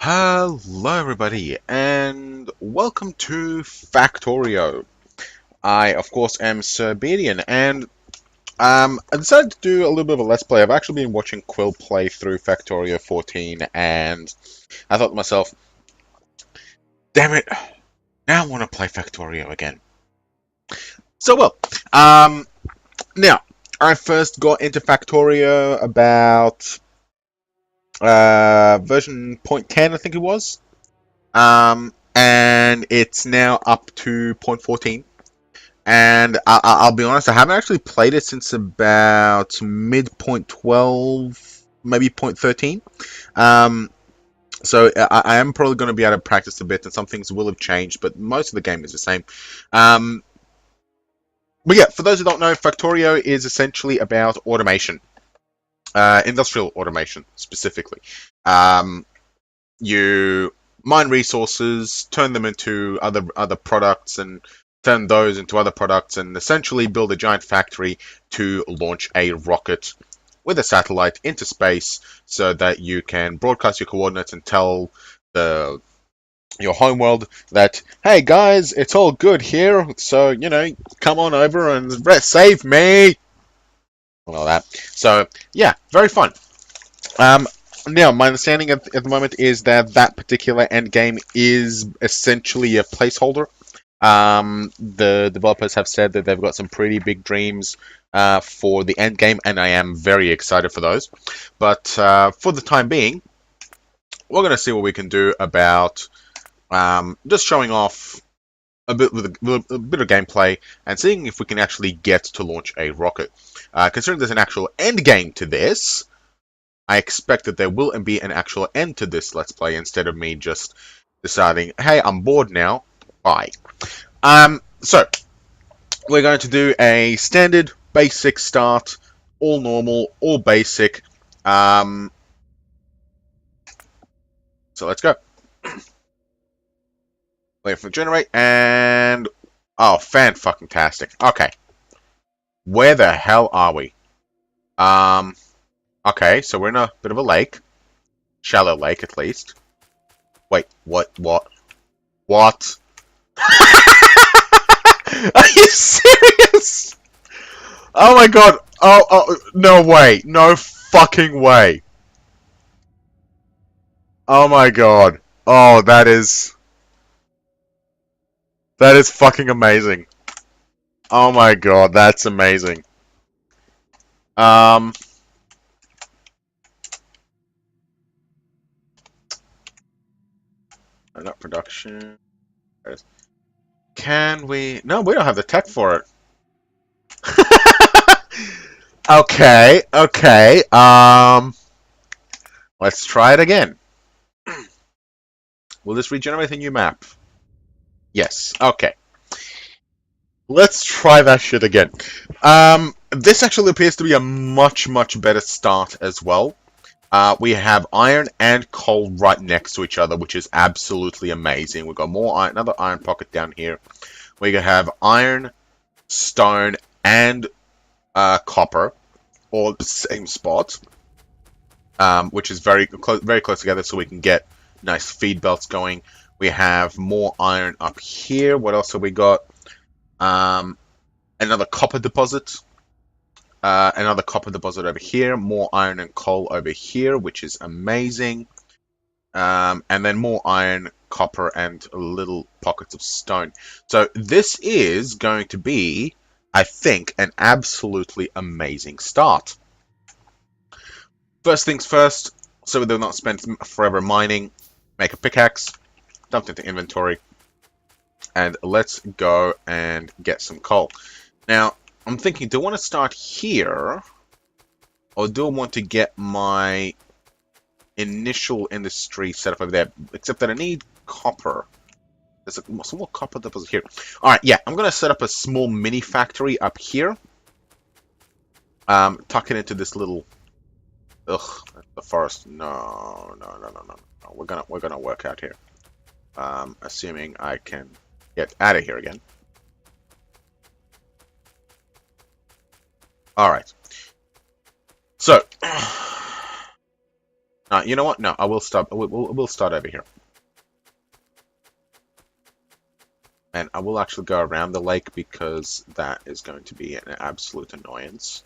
Hello, everybody, and welcome to Factorio. I, of course, am Sir Bedian, and I decided to do a little bit of a Let's Play. I've actually been watching Quill play through Factorio 14, and I thought to myself, damn it, now I want to play Factorio again. So, now, I first got into Factorio about version 0.10, I think it was. And it's now up to 0.14. And I'll be honest, I haven't actually played it since about mid point 12, maybe point 13. Um, so I am probably going to be able to practice a bit, and some things will have changed, but most of the game is the same. Um, but yeah, for those who don't know, Factorio is essentially about automation, industrial automation specifically. Um, you mine resources, turn them into other products, and turn those into other products, and essentially build a giant factory to launch a rocket with a satellite into space so that you can broadcast your coordinates and tell the your homeworld that, hey guys, it's all good here, so come on over and save me and all that. So yeah, very fun. Um, Now, my understanding at the moment is that that particular end game is essentially a placeholder. The developers have said that they've got some pretty big dreams for the end game, and I am very excited for those. But for the time being, we're going to see what we can do about just showing off a bit with a bit of gameplay and seeing if we can actually get to launch a rocket. Considering there's an actual end game to this, I expect that there will be an actual end to this Let's Play instead of me just deciding, hey, I'm bored now, bye. So, we're going to do a standard, basic start, all normal, all basic. So let's go. Wait for generate, and... oh, fan-fucking-tastic. Okay. Where the hell are we? Okay, so we're in a bit of a lake. Shallow lake, at least. Wait, what? What? Are you serious? Oh my god. Oh, no way. No fucking way. Oh my god. Oh, that is fucking amazing. Oh my god, that's amazing. Um, not production. Can we? No, we don't have the tech for it. Okay, okay. Let's try it again. Will this regenerate a new map? Yes. Okay. Let's try that shit again. This actually appears to be a much, much better start as well. We have iron and coal right next to each other, which is absolutely amazing. We've got more iron, another iron pocket down here. We have iron, stone, and copper, all the same spot, which is very close together, so we can get nice feed belts going. We have more iron up here. What else have we got? Another copper deposit. Another copper deposit over here. More iron and coal over here, which is amazing. And then more iron, copper, and little pockets of stone. So this is going to be, I think, an absolutely amazing start. First things first, so we do not spend forever mining, make a pickaxe, dump it into inventory, and let's go and get some coal. Now, I'm thinking, do I want to start here, or do I want to get my initial industry set up over there? Except that I need copper. There's a small copper deposit here. Alright, yeah, I'm going to set up a small mini factory up here. Tuck it into this little... ugh, the forest. No. We're gonna work out here. Assuming I can get out of here again. Alright. So, you know what? No, I will start. We'll start over here, and I will actually go around the lake because that is going to be an absolute annoyance.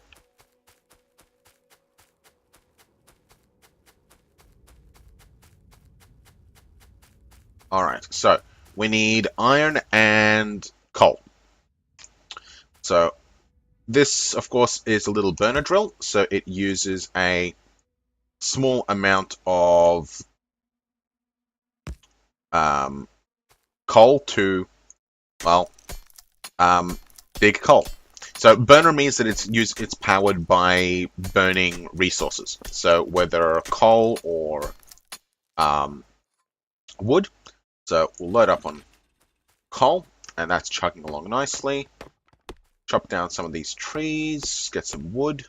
All right, so we need iron and coal. So this, of course, is a little burner drill, so it uses a small amount of coal to, well, dig coal. So burner means that it's powered by burning resources. So whether coal or wood. So we'll load up on coal, and that's chugging along nicely. Chop down some of these trees, get some wood.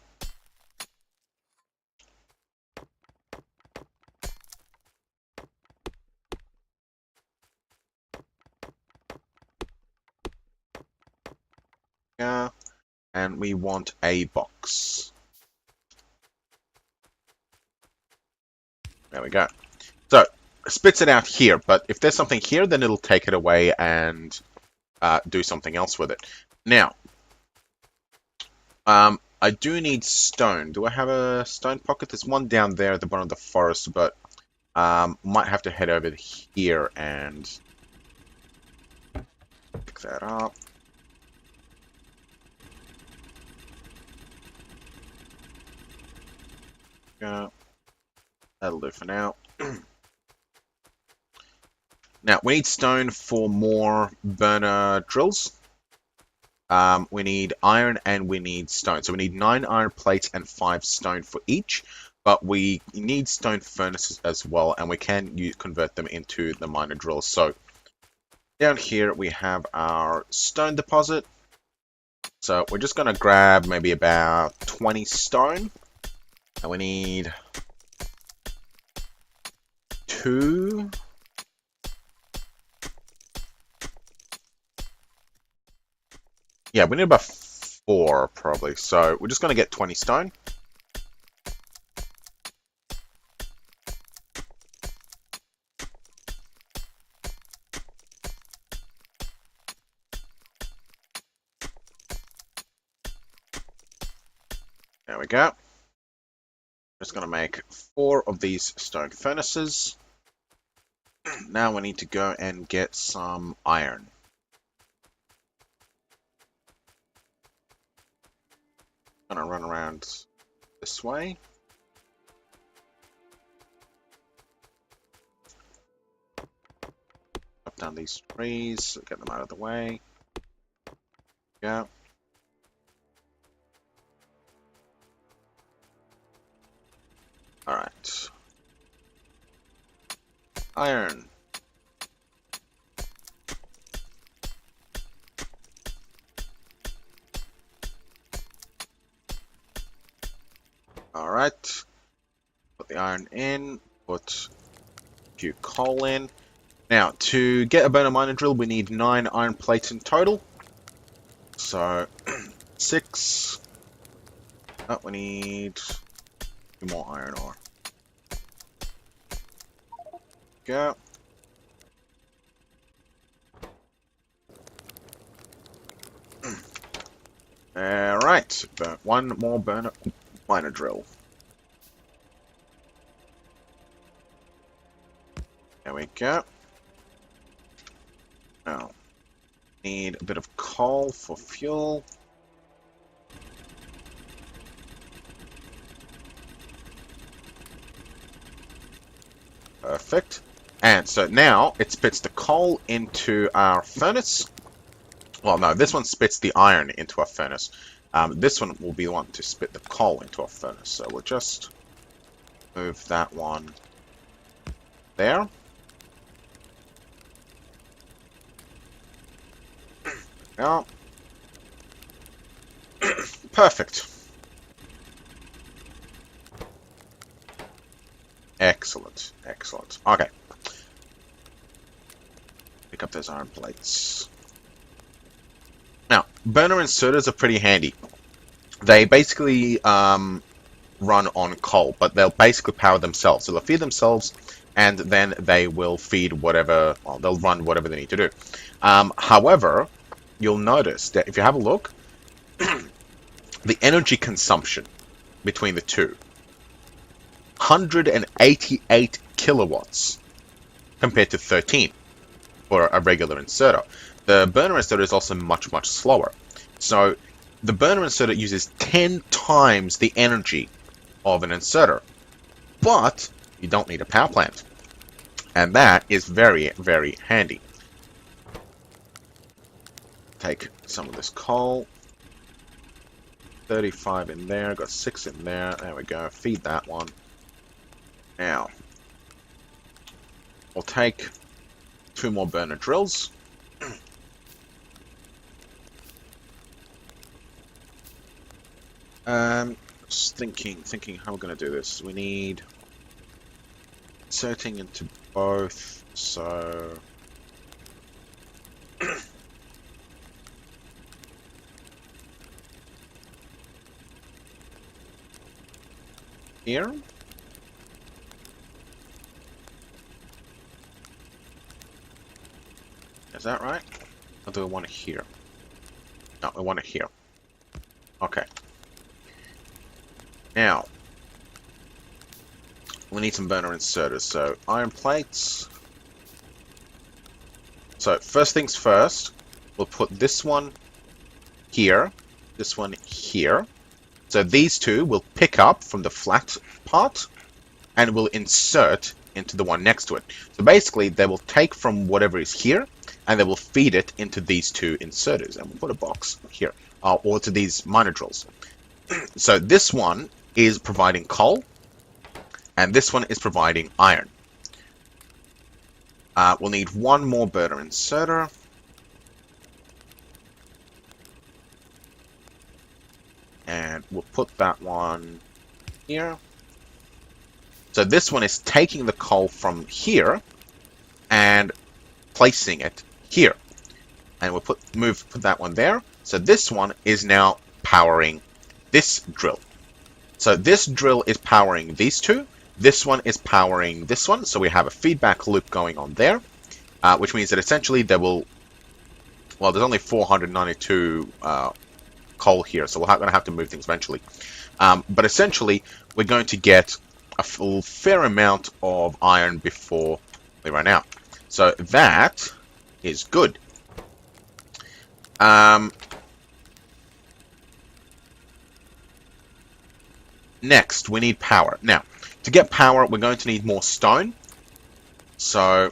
Yeah, and we want a box. There we go. So spits it out here, but if there's something here, then it'll take it away and do something else with it. Now, I do need stone. Do I have a stone pocket? There's one down there at the bottom of the forest, but might have to head over here and pick that up. Yeah, that'll do for now. Now, we need stone for more burner drills. We need iron and we need stone. So we need 9 iron plates and 5 stone for each. But we need stone furnaces as well, and we can convert them into the miner drills. So down here we have our stone deposit. So we're just going to grab maybe about 20 stone. And we need 2... Yeah, we need about 4 probably. So we're just going to get 20 stone. There we go. Just going to make 4 of these stone furnaces. Now we need to go and get some iron. I'm going to run around this way. Up down these trees, get them out of the way. Yeah. Alright. Iron. Alright. Put the iron in. Put a few coal in. Now, to get a burner miner drill, we need 9 iron plates in total. So, 6. Oh, we need 2 more iron ore. Go. Alright, but 1 more burner miner drill. There we go. Now, need a bit of coal for fuel. Perfect. And so now it spits the coal into our furnace. Well, no, this one spits the iron into our furnace. This one will be the one to spit the coal into our furnace. So we'll just move that one there. Yeah. Perfect. Excellent. Excellent. Okay. Pick up those iron plates. Now, burner inserters are pretty handy. They basically run on coal, but they'll basically power themselves. So they'll feed themselves, and then they will feed whatever, well, they'll run whatever they need to do. However, you'll notice that if you have a look, the energy consumption between the two, 188 kilowatts compared to 13 for a regular inserter. The burner inserter is also much, much slower. So the burner inserter uses 10 times the energy of an inserter, but you don't need a power plant. And that is very, very handy. Take some of this coal. 35 in there, got 6 in there. There we go. Feed that one. Now, we'll take 2 more burner drills. Just thinking how we're going to do this. We need inserting into both, so here. Is that right? Or do I want it here? No, I want it here. Okay. Now, we need some burner inserters. So, iron plates. So, first things first, we'll put this one here, this one here. So, these two will pick up from the flat part and will insert into the one next to it. So, basically, they will take from whatever is here and they will feed it into these two inserters. And we'll put a box here, or to these miner drills. So, this one is providing coal, and this one is providing iron. We'll need one more burner inserter. And we'll put that one here. So this one is taking the coal from here and placing it here. And we'll put that one there. So this one is now powering this drill. So this drill is powering these two. This one is powering this one. So we have a feedback loop going on there, which means that essentially there will, well, there's only 492 coal here, so we're going to have to move things eventually. But essentially, we're going to get a fair amount of iron before we run out. So that is good. Next, we need power. Now, to get power, we're going to need more stone. So,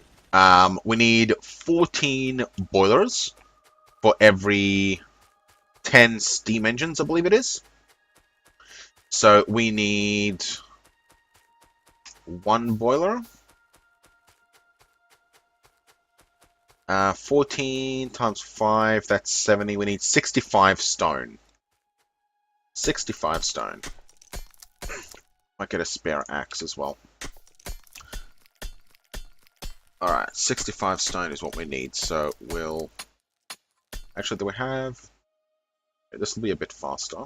we need 14 boilers for every 10 steam engines, I believe it is. So, we need 1 boiler. 14 times 5, that's 70. We need 65 stone. 65 stone. Might get a spare axe as well. Alright, 65 stone is what we need, so we'll... Actually, do we have... This will be a bit faster.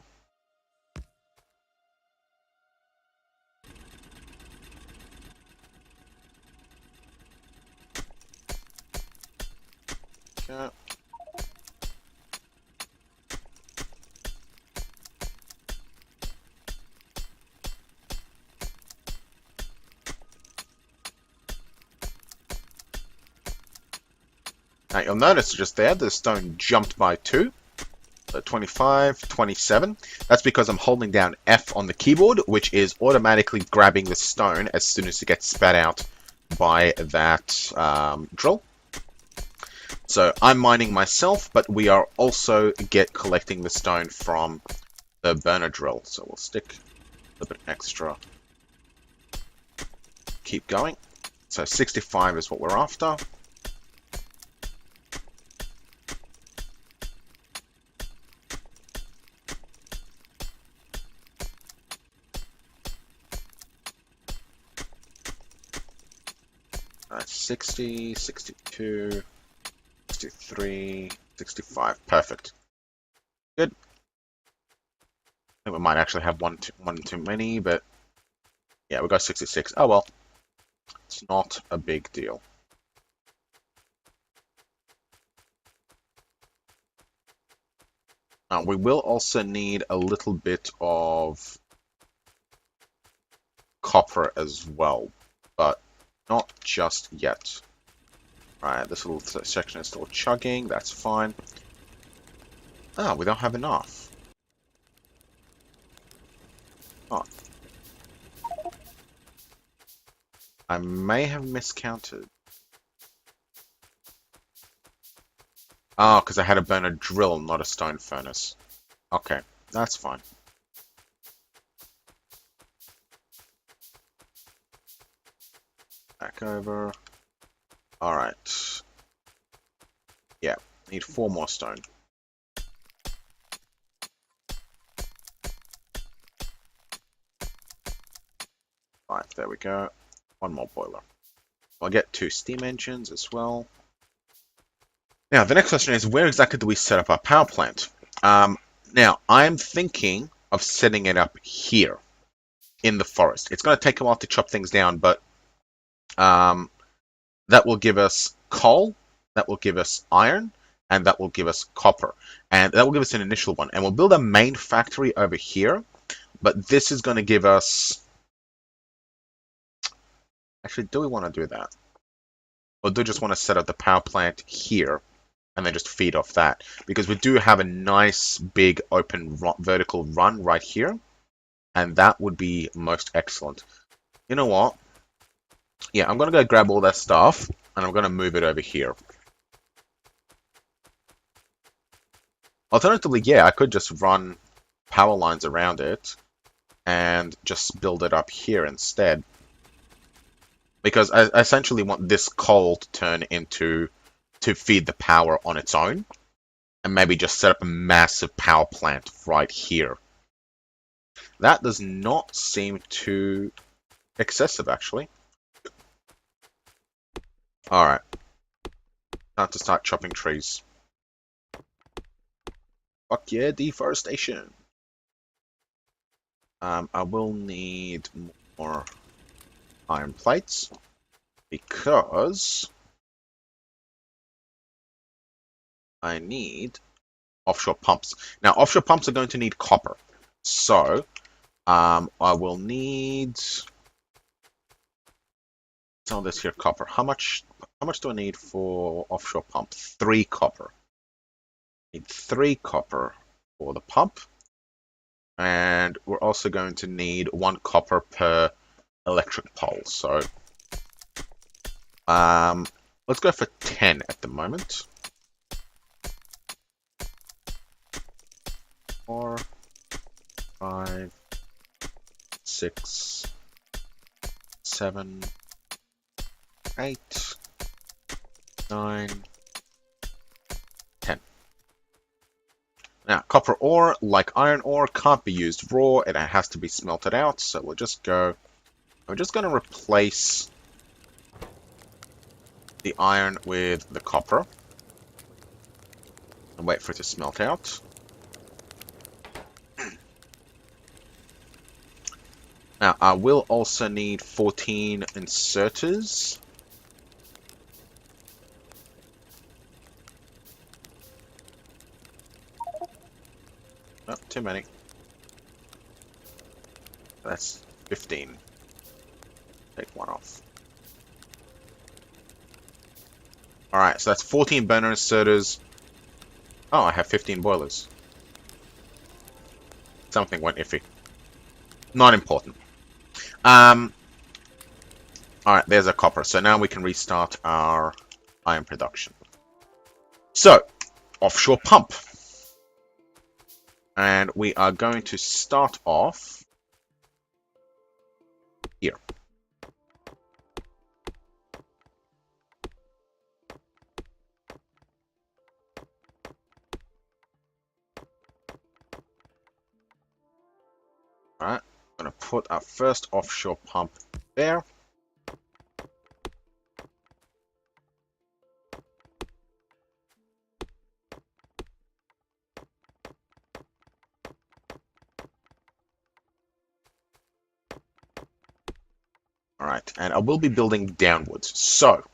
Okay. Now you'll notice just there, the stone jumped by 2. So 25, 27. That's because I'm holding down F on the keyboard, which is automatically grabbing the stone as soon as it gets spat out by that drill. So I'm mining myself, but we are also collecting the stone from the burner drill. So we'll stick a little bit extra. Keep going. So 65 is what we're after. That's 60, 62, 63, 65. Perfect. Good. think we might actually have one too many, but yeah, we got 66. Oh well, it's not a big deal. We will also need a little bit of copper as well, but not just yet. Right, this little section is still chugging, that's fine. Ah, we don't have enough. Oh. I may have miscounted. Oh, because I had to burn a drill, not a stone furnace. Okay, that's fine. Back over. Alright. Yeah, need 4 more stone. Right, there we go. 1 more boiler. I'll get 2 steam engines as well. Now, the next question is, where exactly do we set up our power plant? Now, I'm thinking of setting it up here in the forest. It's going to take a while to chop things down, but that will give us coal, that will give us iron, and that will give us copper. And that will give us an initial one. And we'll build a main factory over here, but this is going to give us... Actually, do we want to do that? Or do we just want to set up the power plant here and then just feed off that? Because we do have a nice big open vertical run right here, and that would be most excellent. You know what? Yeah, I'm going to go grab all that stuff, and I'm going to move it over here. Alternatively, yeah, I could just run power lines around it and just build it up here instead. Because I essentially want this coal to turn into to feed the power on its own, and maybe just set up a massive power plant right here. That does not seem too excessive, actually. Alright. Time to start chopping trees. Fuck yeah, deforestation. I will need more iron plates, because I need offshore pumps. Now, offshore pumps are going to need copper. So, I will need some of this here copper. How much do I need for offshore pump? 3 copper. Need 3 copper for the pump. And we're also going to need 1 copper per electric pole. So, let's go for 10 at the moment. 4, 5, 6, 7, 8, 9, 10. Now, copper ore, like iron ore, can't be used raw. It has to be smelted out. So we'll just go... We're just going to replace the iron with the copper and wait for it to smelt out. Now, I will also need 14 inserters. Oh, too many. That's 15. Take 1 off. Alright, so that's 14 burner inserters. Oh, I have 15 boilers. Something went iffy. Not important. Alright, there's our copper. So now we can restart our iron production. So, offshore pump. And we are going to start off here. Alright, I'm going to put our first offshore pump there. Alright, and I will be building downwards. So,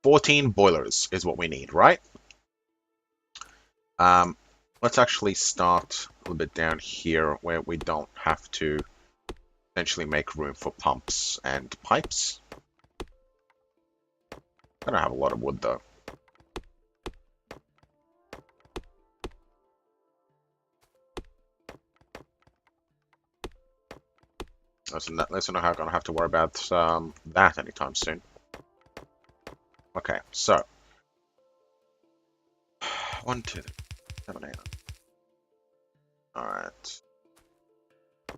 14 boilers is what we need, right? Let's actually start a little bit down here where we don't have to essentially make room for pumps and pipes. I don't have a lot of wood though. Let's not going to have to worry about that anytime soon. Okay, so 1, 2, 3, 7, 8. All right. I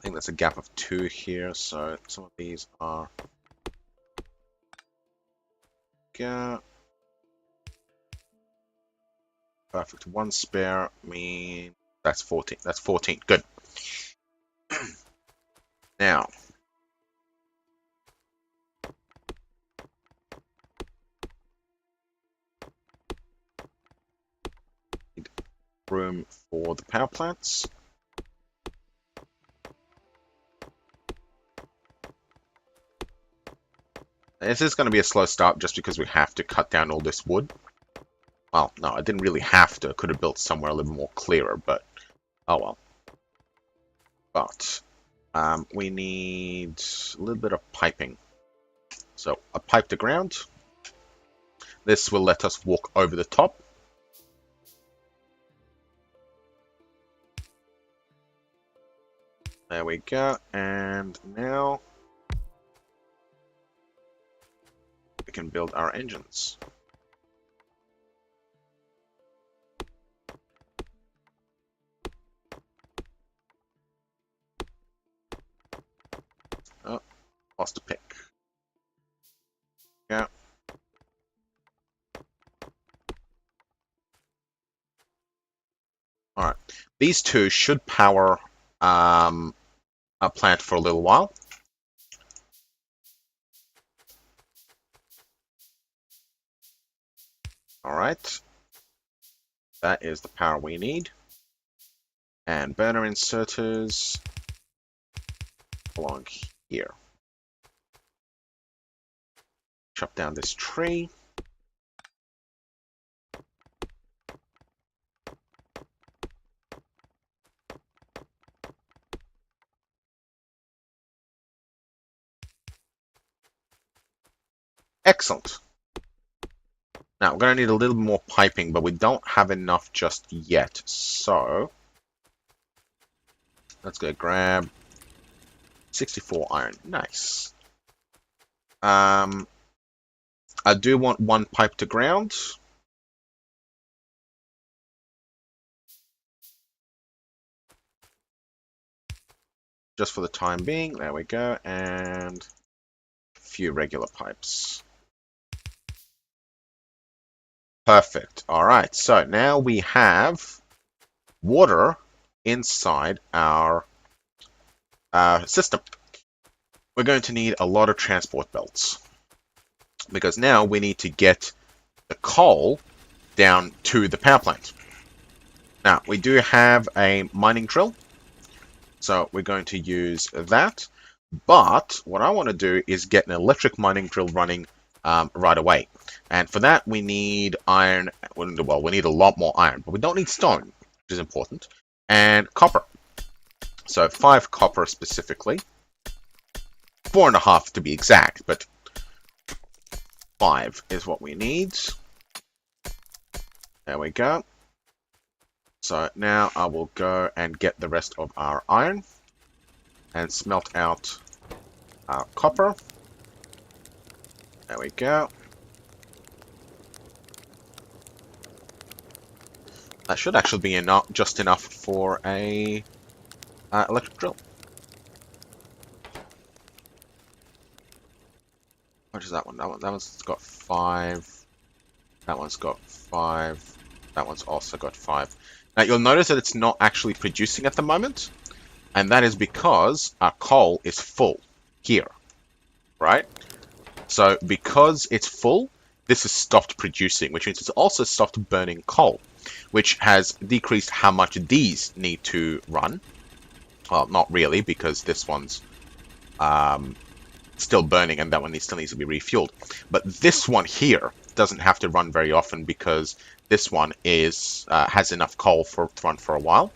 think there's a gap of 2 here, so some of these are. Yeah. Perfect. 1 spare means that's 14. That's 14. Good. Now. Room for the power plants. This is going to be a slow start just because we have to cut down all this wood. Well, no, I didn't really have to. I could have built somewhere a little more clearer, but oh well. But we need a little bit of piping. So a pipe to ground. This will let us walk over the top. There we go. And now we can build our engines. Oh, lost a pick. Yeah. Alright. These two should power a plant for a little while. Alright. That is the power we need. And burner inserters along here. Chop down this tree. Excellent. Now, we're going to need a little more piping, but we don't have enough just yet. So, let's go grab 64 iron. Nice. I do want 1 pipe to ground. Just for the time being. There we go. And a few regular pipes. Perfect. All right. So now we have water inside our system. We're going to need a lot of transport belts because now we need to get the coal down to the power plant. Now, we do have a mining drill, so we're going to use that. But what I want to do is get an electric mining drill running right away. And for that, we need iron. Well, we need a lot more iron, but we don't need stone, which is important, and copper. So 5 copper specifically. 4.5 to be exact, but 5 is what we need. There we go. So now I will go and get the rest of our iron and smelt out our copper. There we go. That should actually be enough, just enough for a electric drill. What is that one? That one's got 5. That one's got 5. That one's also got 5. Now you'll notice that it's not actually producing at the moment, and that is because our coal is full here, right? So because it's full, this has stopped producing, which means it's also stopped burning coal, which has decreased how much these need to run. Well, not really, because this one's still burning and that one still needs to be refueled. But this one here doesn't have to run very often because this one has enough coal to run for a while.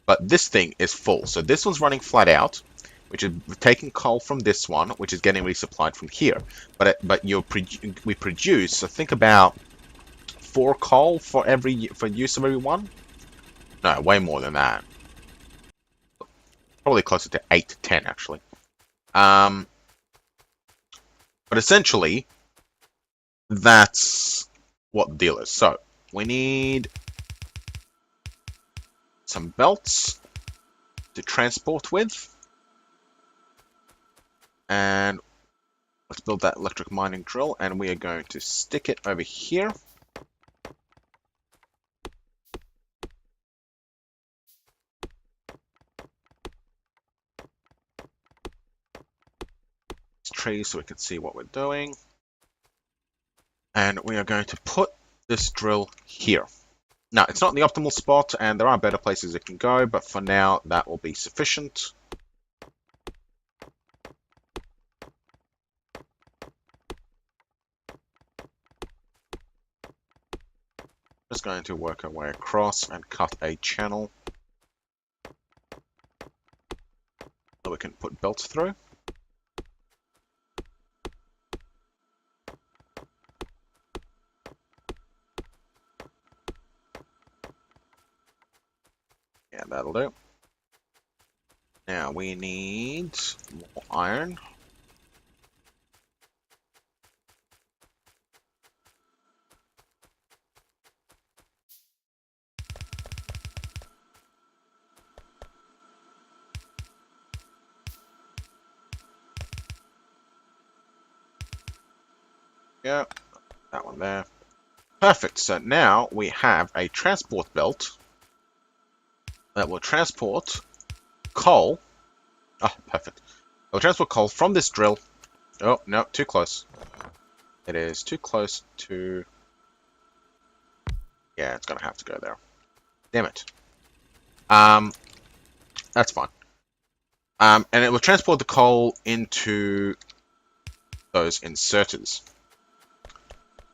But this thing is full. So this one's running flat out, which is taking coal from this one, which is getting resupplied from here. But we produce, so think about 4 coal for use of every one? No, way more than that. Probably closer to 8 to 10, actually. But essentially, that's what the deal is. So, we need some belts to transport with. And let's build that electric mining drill, and we are going to stick it over here. Trees so we can see what we're doing. And we are going to put this drill here. Now, it's not the optimal spot, and there are better places it can go, but for now, that will be sufficient. Just going to work our way across and cut a channel so we can put belts through. Yeah, that'll do. Now we need more iron. Yeah, that one there. Perfect. So now we have a transport belt that will transport coal. Oh, perfect. It will transport coal from this drill. Oh, no, too close. It is too close to... Yeah, it's going to have to go there. Damn it. That's fine. And it will transport the coal into those inserters.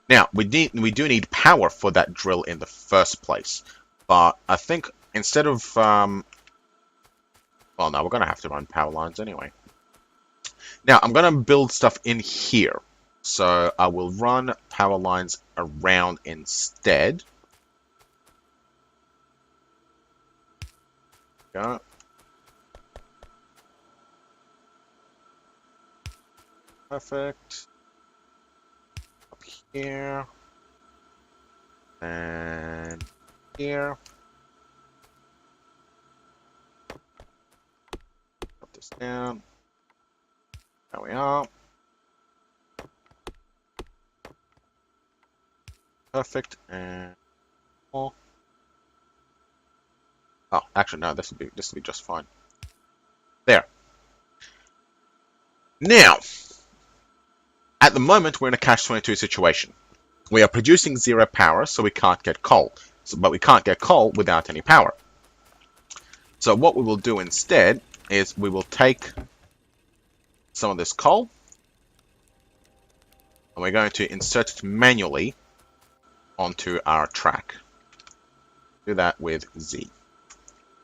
Now, we do need power for that drill in the first place. But I think instead of... well, no, we're going to have to run power lines anyway. Now, I'm going to build stuff in here. So I will run power lines around instead. Go. Perfect. Up here. And here. Put this down. There we are. Perfect. And more. Oh, actually, no. This will be just fine. There. Now, at the moment, we're in a catch-22 situation. We are producing 0 power, so we can't get coal. But we can't get coal without any power. So what we will do instead is we will take some of this coal, and we're going to insert it manually onto our track. Do that with Z.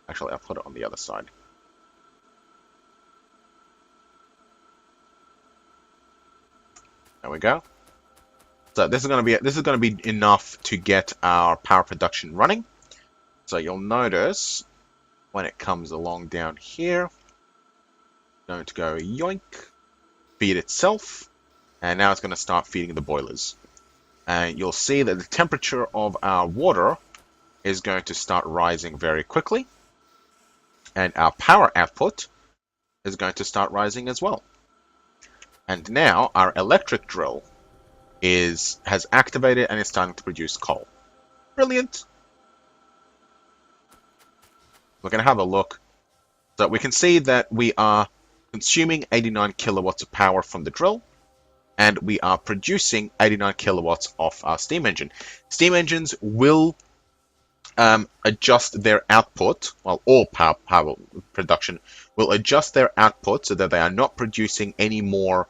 Actually, I'll put it on the other side. There we go. So this is going to be enough to get our power production running. So you'll notice when it comes along down here, it's going to go yoink, feed itself, and now it's going to start feeding the boilers. And you'll see that the temperature of our water is going to start rising very quickly, and our power output is going to start rising as well. And now our electric drill has activated and is starting to produce coal. Brilliant. We're going to have a look. So we can see that we are consuming 89 kilowatts of power from the drill, and we are producing 89 kilowatts off our steam engine. Steam engines will adjust their output, well, all power production will adjust their output so that they are not producing any more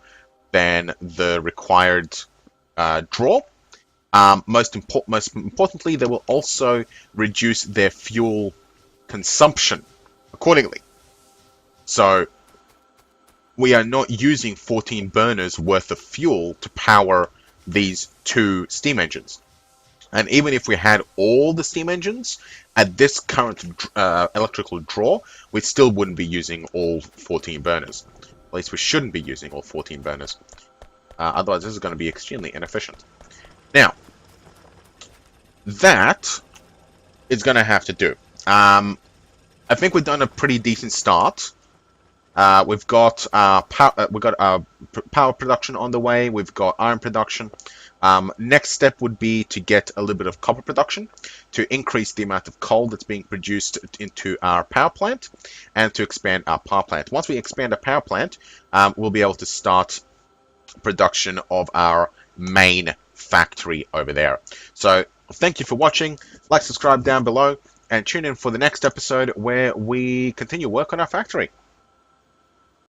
than the required draw. Most importantly, they will also reduce their fuel consumption accordingly. So we are not using 14 burners worth of fuel to power these two steam engines. And even if we had all the steam engines at this current electrical draw, we still wouldn't be using all 14 burners. At least we shouldn't be using all 14 burners. Otherwise, this is going to be extremely inefficient. Now, that is going to have to do. I think we've done a pretty decent start. We've got power production on the way. We've got iron production. Next step would be to get a little bit of copper production to increase the amount of coal that's being produced into our power plant and to expand our power plant. Once we expand our power plant, we'll be able to start production of our main factory over there. So thank you for watching. Like, subscribe down below, and tune in for the next episode where we continue work on our factory.